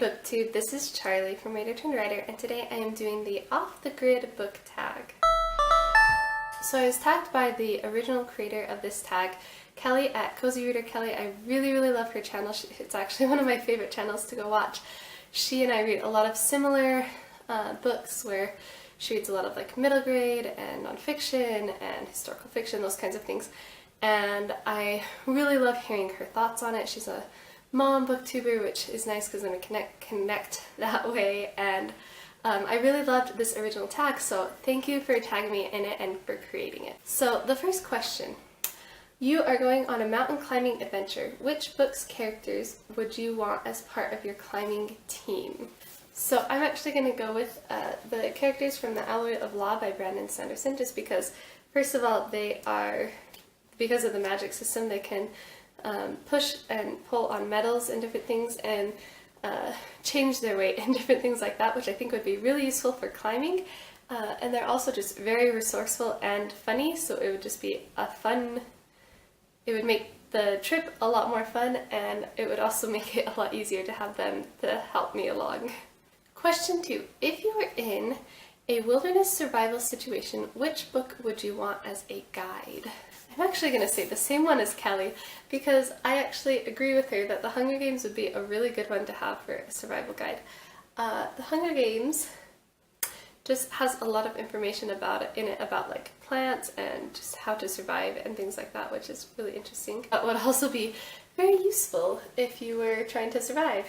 BookTube, this is Charlie from Reader Turned Writer, and today I am doing the Off the Grid book tag. So I was tagged by the original creator of this tag, Kelly at Cozy Reader Kelly. I really love her channel. It's actually one of my favorite channels to go watch. She and I read a lot of similar books where she reads a lot of like middle grade and nonfiction and historical fiction, those kinds of things. And I really love hearing her thoughts on it. She's a mom booktuber, which is nice because then we connect that way. And I really loved this original tag, so thank you for tagging me in it and for creating it. So the first question. You are going on a mountain climbing adventure. Which book's characters would you want as part of your climbing team? So I'm actually going to go with the characters from The Alloy of Law by Brandon Sanderson, just because, first of all, they are, because of the magic system, they can push and pull on metals and different things and change their weight and different things like that, which I think would be really useful for climbing. And they're also just very resourceful and funny, so it would just be a fun, it would make the trip a lot more fun, and it would also make it a lot easier to have them to help me along. Question 2. If you were in a wilderness survival situation, which book would you want as a guide? I'm actually going to say the same one as Kelly, because I actually agree with her that The Hunger Games would be a really good one to have for a survival guide. The Hunger Games just has a lot of information in it about like plants and just how to survive and things like that, which is really interesting. That would also be very useful if you were trying to survive.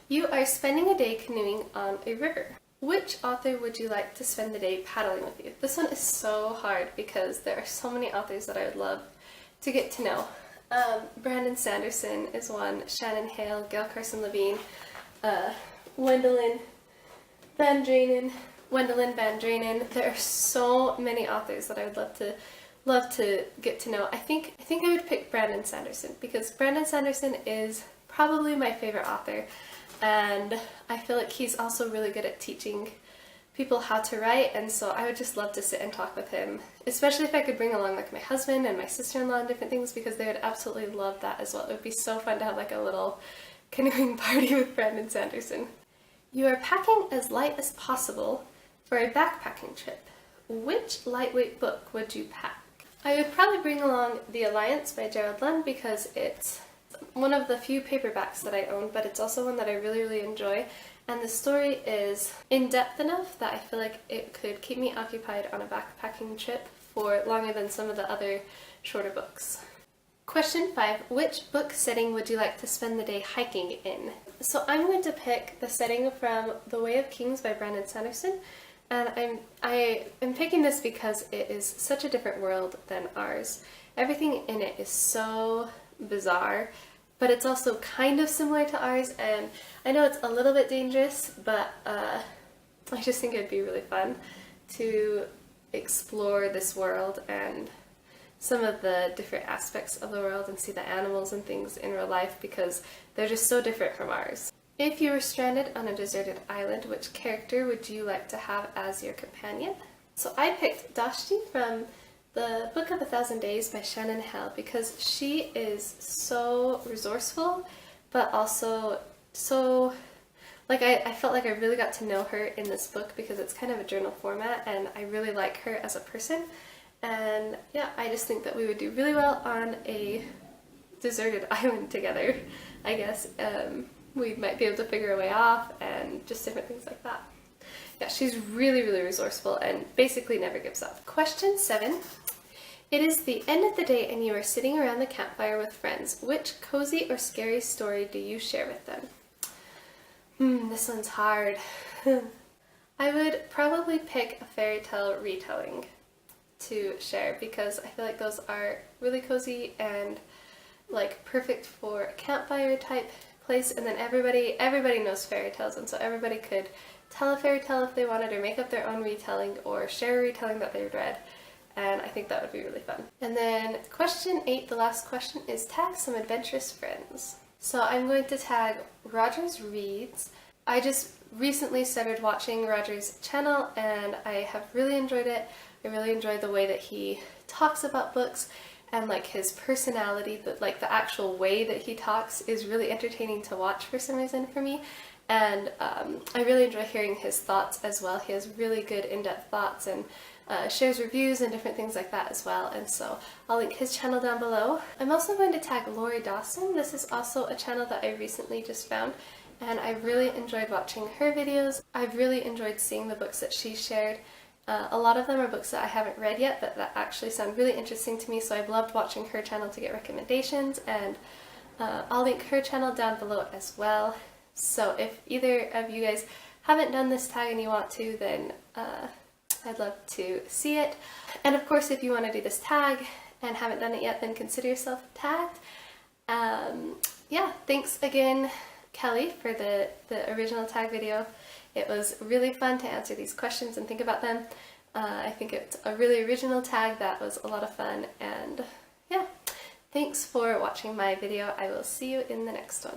You are spending a day canoeing on a river. Which author would you like to spend the day paddling with you? This one is so hard because there are so many authors that I would love to get to know. Brandon Sanderson is one, Shannon Hale, Gail Carson Levine, Gwendolyn Van Draenen. There are so many authors that I would love to get to know. I think I would pick Brandon Sanderson because Brandon Sanderson is probably my favorite author. And I feel like he's also really good at teaching people how to write, and so I would just love to sit and talk with him, especially if I could bring along like my husband and my sister-in-law and different things, because they would absolutely love that as well. It would be so fun to have like a little canoeing party with Brandon Sanderson. You are packing as light as possible for a backpacking trip. Which lightweight book would you pack? I would probably bring along The Alliance by Gerald Lund because it's one of the few paperbacks that I own, but it's also one that I really enjoy, and the story is in-depth enough that I feel like it could keep me occupied on a backpacking trip for longer than some of the other shorter books. Question 5. Which book setting would you like to spend the day hiking in? So I'm going to pick the setting from The Way of Kings by Brandon Sanderson, and I am picking this because it is such a different world than ours. Everything in it is so bizarre, but it's also kind of similar to ours, and I know it's a little bit dangerous, but I just think it'd be really fun to explore this world and some of the different aspects of the world and see the animals and things in real life because they're just so different from ours. If you were stranded on a deserted island, which character would you like to have as your companion? So I picked Dashti from The Book of 1,000 Days by Shannon Hale because she is so resourceful, but also so, like, I felt like I really got to know her in this book because it's kind of a journal format, and I really like her as a person. And yeah, I just think that we would do really well on a deserted island together, I guess. We might be able to figure a way off and just different things like that. Yeah, she's really resourceful and basically never gives up. Question 7. It is the end of the day and you are sitting around the campfire with friends. Which cozy or scary story do you share with them? This one's hard. I would probably pick a fairy tale retelling to share because I feel like those are really cozy and like perfect for a campfire type place, and then everybody knows fairy tales, and so everybody could tell a fairy tale if they wanted or make up their own retelling or share a retelling that they read, and I think that would be really fun. And then question 8, the last question, is tag some adventurous friends. So I'm going to tag Rogers Reads. I just recently started watching Rogers' channel and I have really enjoyed it. I really enjoy the way that he talks about books and like his personality, but like the actual way that he talks is really entertaining to watch for some reason for me. and I really enjoy hearing his thoughts as well. He has really good in-depth thoughts and shares reviews and different things like that as well, and so I'll link his channel down below. I'm also going to tag Lori Dawson. This is also a channel that I recently just found, and I really enjoyed watching her videos. I've really enjoyed seeing the books that she shared. A lot of them are books that I haven't read yet, but that actually sound really interesting to me, so I've loved watching her channel to get recommendations, and I'll link her channel down below as well. So if either of you guys haven't done this tag and you want to, then I'd love to see it. And of course, if you want to do this tag and haven't done it yet, then consider yourself tagged. Yeah, thanks again, Kelly, for the original tag video. It was really fun to answer these questions and think about them. I think it's a really original tag that was a lot of fun, and yeah, thanks for watching my video. I will see you in the next one.